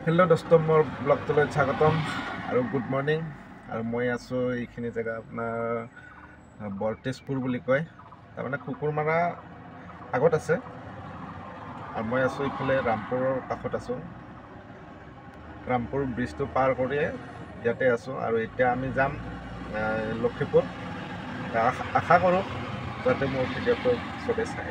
Hello दोस्तों मोर blog तो स्वागतम और गुड मर्निंग और मैं आसो ये जगह अपना बरतेजपुर कय तार कुकुरमारा आगत आसे और मैं आसो इफाले रामपुर काखत आसो रामपुर ब्रिज तो पार कर इते आसो और इतना आम जाम लक्षीपुर आशा करूँ जाते मोर भिडिओ तो चले चाय।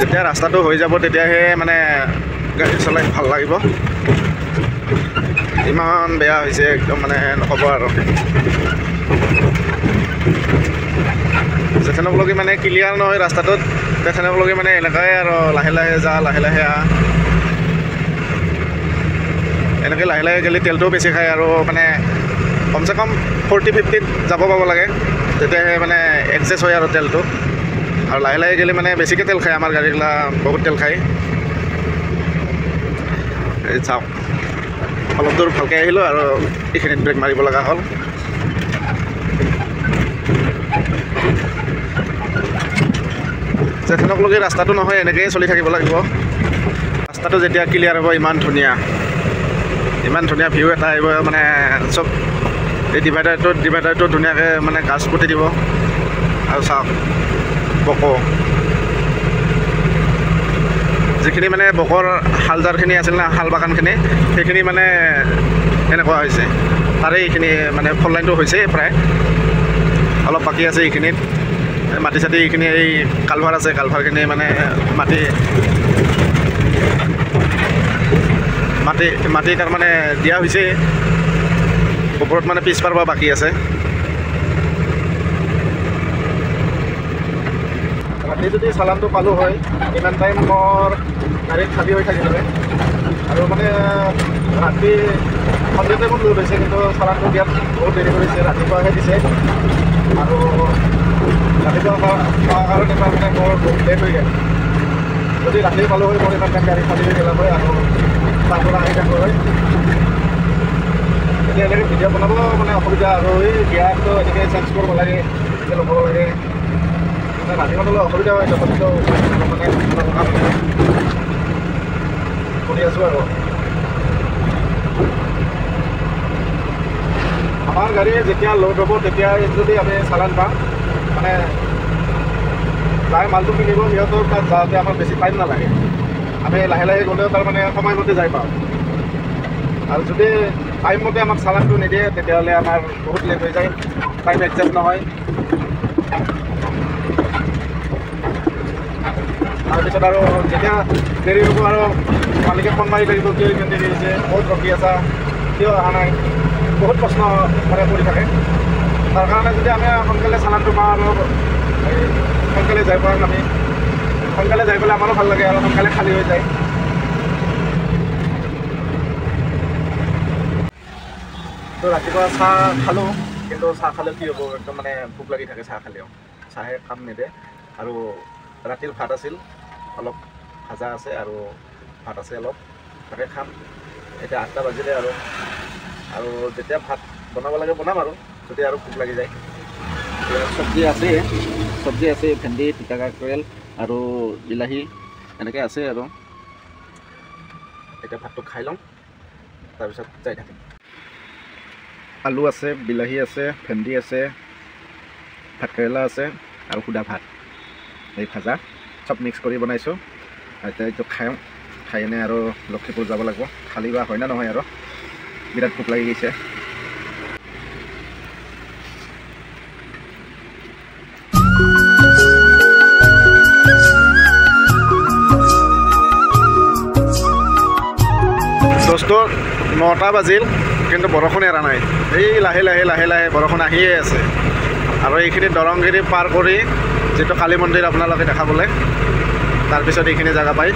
যেতিয়া ৰাস্তাটো হৈ যাব তেতিয়াহে মানে গাড়ী চলাই ভাল লাগিব। ইমান বেয়া হৈছে একদম মানে নক'ব আৰু যেথেনকলৈকে মানে ক্লিয়াৰ নহয় ৰাস্তাটোত তেথেনকলৈকে মানে এনেকাই আৰু লাহে লাহে যা লাহে লাহে আহ এনেকৈ লাহে লাহে গ'লে তেলটোও বেছি খায় আৰু মানে কমচে কম 40-50 যাব পাব লাগে তেতিয়াহে মানে এডজাষ্ট হয় আৰু তেলটো और लाहे लाहे गले मैंने बेसिके तेल खाए गाड़ी गला बहुत तेल खाए चाওক अलग दूर भालके आहिलो और ये ब्रेक मारिब लगा हल जेथेनकলৈকে रास्ताটো নহয় এনেকৈ চলি থাকিব লাগিব। रास्ताটো যেতিয়া ক্লিয়াৰ হ'ব ইমান ধুনীয়া ভিউ এটা আহিব মানে চব এই ডিভাইডাৰটো ধুনীয়াকৈ মানে গাছ পুতি দিব আৰু চাওক বক যিখিনি মানে বকৰ হালজাৰখিনি আছিল না হাল বাগানখিনি সেইখিনি মানে এনেকুৱা হৈছে তাৰে এইখিনি মানে ফল লাইনটো হৈছে প্ৰায় অলপ বাকী আছে এইখিনিত মাটি চাটি এইখিনি এই কালভাৰ আছে কালভাৰখিনি মানে মাটি তাৰমানে দিয়া হৈছে ওপৰত মানে পিছ পাৰব বাকী আছে। ৰাতি যদি চালানটো পালোঁ হয় ইমান টাইম মোৰ গাড়ীত খালী হৈ থাকিলে আৰু মানে ৰাতি সন্ধিয়া টাইমত লোড হৈছে কিন্তু চালানটো দিয়াত বহুত দেৰি কৰিছে ৰাতিপুৱাহে দিছে আৰু ৰাতিপুৱা পোৱাৰ কাৰণে মানে মোৰ বহুত লেট হৈ গ'ল। যদি ৰাতি পালোঁ হয় মোৰ ইমান টাইম গাড়ী খালী হৈ গ'ল হয় আৰু তাৰপৰা আহি থাকিব হয় এতিয়া এনেকৈ ভিডিঅ' বনাব মানে অসুবিধা আৰু এই গিয়াৰটো এনেকৈ চেঞ্জ কৰিব লাগে এনেকৈ ল'ব লাগে ৰাতিপুৱা অসুবিধা হয় তথাপিতো মানে কৰি আছোঁ আৰু আমাৰ গাড়ী যেতিয়া লোড হ'ব তেতিয়া যদি আমি চালান পাওঁ মানে প্ৰায় মালটো কিনিব সিহঁতৰ তাত যাওঁতে আমাৰ বেছি টাইম নালাগে আমি লাহে লাহে গ'লেও তাৰমানে সময়মতে যাই পাওঁ আৰু যদি টাইমমতে আমাক চালানটো নিদিয়ে তেতিয়াহ'লে আমাৰ বহুত লেট হৈ যায় টাইম এডজাষ্ট নহয়। তাৰপিছত আৰু যেতিয়া দেৰি হ'ব আৰু মালিকে ফোন মাৰি থাকিব কিয় ইমান দেৰি হৈছে বহুত ৰখি আছা কিয় অহা নাই বহুত প্ৰশ্ন মানে কৰি থাকে তাৰ কাৰণে যদি আমি সোনকালে চালানটো পাওঁ আৰু সোনকালে যাই পাওঁ আমি সোনকালে যাই পেলাই আমাৰো ভাল লাগে আৰু সোনকালে খালী হৈ যায়। তো ৰাতিপুৱা চাহ খালোঁ কিন্তু চাহ খালেও কি হ'ব একদম মানে ভোক লাগি থাকে চাহ খালেও চাহে কাম নিদিয়ে আৰু ৰাতিৰ ভাত আছিল অলপ ভাজা আছে আৰু ভাত আছে অলপ তাকে খাম এতিয়া 8টা বাজিলে আৰু যেতিয়া ভাত বনাব লাগে বনাম আৰু যদি আৰু ভোক লাগি যায়। सब्जी আছে ভেন্দি তিতা কাকৰেল আৰু বিলাহী এনেকৈ আছে আৰু এতিয়া ভাতটো খাই লওঁ তাৰপিছত যাই থাকিম। আলু আছে, বিলাহী আছে, ভেন্দি আছে, ভাতকেৰেলা আছে আৰু সুদা ভাত এই ভাজা চব মিক্স কৰি বনাইছোঁ। এতিয়া এইটো খাই এনে আৰু লক্ষীপুৰ যাব লাগিব। খালী বা হয় না নহয় আৰু বিৰাট ভোক লাগি গৈছে। দহটো 9টা বাজিল কিন্তু বৰষুণ এৰা নাই। এই লাহে লাহে লাহে লাহে বৰষুণ আহিয়ে আছে। আৰু এইখিনি দৰংগিৰি পাৰ কৰি যিটো কালী মন্দিৰ আপোনালোকে দেখা পালে তাৰপিছত এইখিনি জেগা পায়।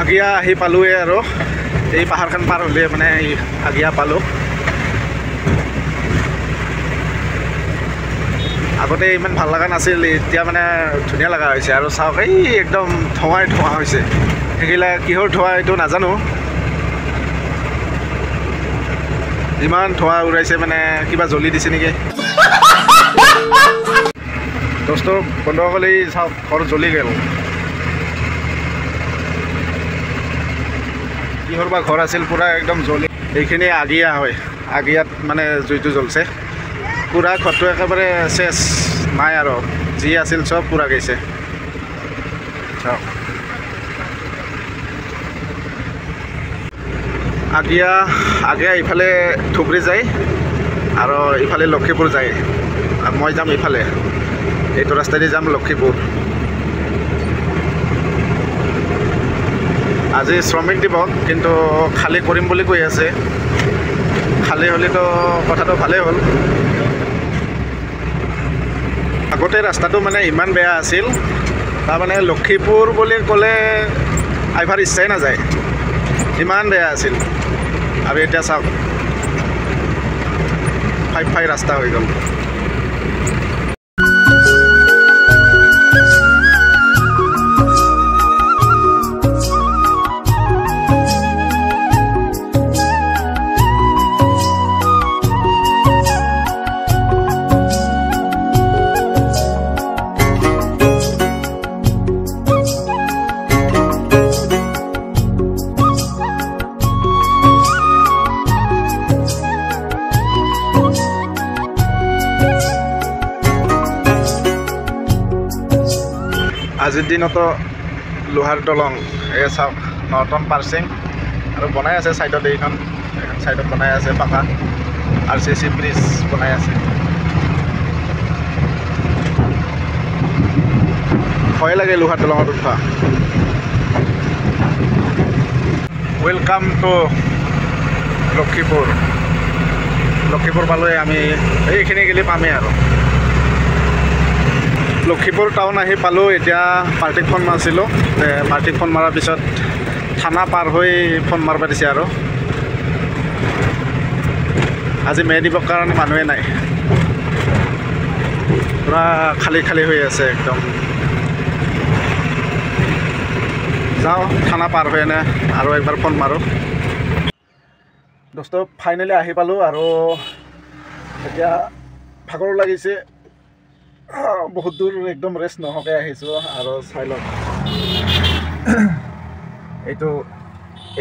আগিয়া আহি পালোৱে আৰু এই পাহাৰখন পাৰ হ'লে মানে আগিয়া পালোঁ। আগতে ইমান ভাল লগা নাছিল, এতিয়া মানে ধুনীয়া লগা হৈছে। আৰু চাওক এই একদম ধোঁৱাই ধোঁৱা হৈছে। সেইগিলা কিহৰ ধোঁৱা এইটো নাজানো, ইমান ধোঁৱা উৰাইছে মানে কিবা জ্বলি দিছে নেকি। দহটো বন্ধ হ'লে চাওক ঘৰ জ্বলি গ'ল। কিহৰ বা ঘৰ আছিল, পূৰা একদম জ্বলি। এইখিনি আগিয়া হয়, আগিয়াত মানে জুইটো জ্বলছে পূৰা। ঘৰটো একেবাৰে চেচ নাই আৰু যি আছিল চব পূৰা গৈছে। চাওক আগিয়া ইফালে ধুবুৰী যায় আৰু ইফালে লক্ষীপুৰ যায়। আৰু মই যাম ইফালে, এইটো ৰাস্তাইদি যাম লক্ষীপুৰ। আজি শ্ৰমিক দিৱস কিন্তু খালী কৰিম বুলি কৈ আছে। খালী হ'লেতো কথাটো ভালেই হ'ল। আগতে ৰাস্তাটো মানে ইমান বেয়া আছিল, তাৰমানে লক্ষীপুৰ বুলি ক'লে আহিবৰ ইচ্ছাই নাযায়, ইমান বেয়া আছিল। আৰু এতিয়া চাওক ফাই ৰাস্তা হৈ গ'ল। আজিৰ দিনতো লোহাৰ দলং এই চাওক নৰ্টন পাৰ্চিং আৰু বনাই আছে ছাইডত। এইখন ছাইডত বনাই আছে পাকা RCC ব্ৰিজ বনাই আছে। ভয় লাগে লোহাৰ দলঙত উঠা। ৱেলকাম টু লক্ষীপুৰ পালোৱে আমি। এইখিনি গেলি পামেই আৰু লক্ষীপুৰ টাউন আহি পালোঁ। এতিয়া পাৰ্টিক ফোন মাৰিছিলোঁ, পাৰ্টিক ফোন মৰাৰ পিছত থানা পাৰ হৈ ফোন মাৰিব দিছে। আৰু আজি মে' দিৱস কাৰণে মানুহে নাই, পূৰা খালী হৈ আছে একদম। যাওঁ থানা পাৰ হৈ এনে আৰু একবাৰ ফোন মাৰোঁ। দোস্ত ফাইনেলি আহি পালোঁ আৰু এতিয়া ভাগৰো লাগিছে। বহুত দূৰ একদম ৰেষ্ট নহওঁকৈ আহিছোঁ। আৰু চাই লওক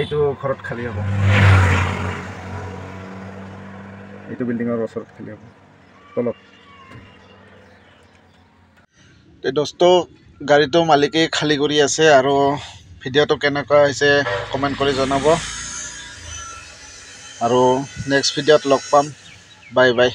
এইটো ঘৰত খালী হ'ব, এইটো বিল্ডিঙৰ ওচৰত খালী হ'ব তলত। এই দোস্ত গাড়ীটো মালিকে খালী কৰি আছে। আৰু ভিডিঅ'টো কেনেকুৱা হৈছে কমেণ্ট কৰি জনাব। আৰু নেক্সট ভিডিঅ'ত লগ পাম। Bye bye.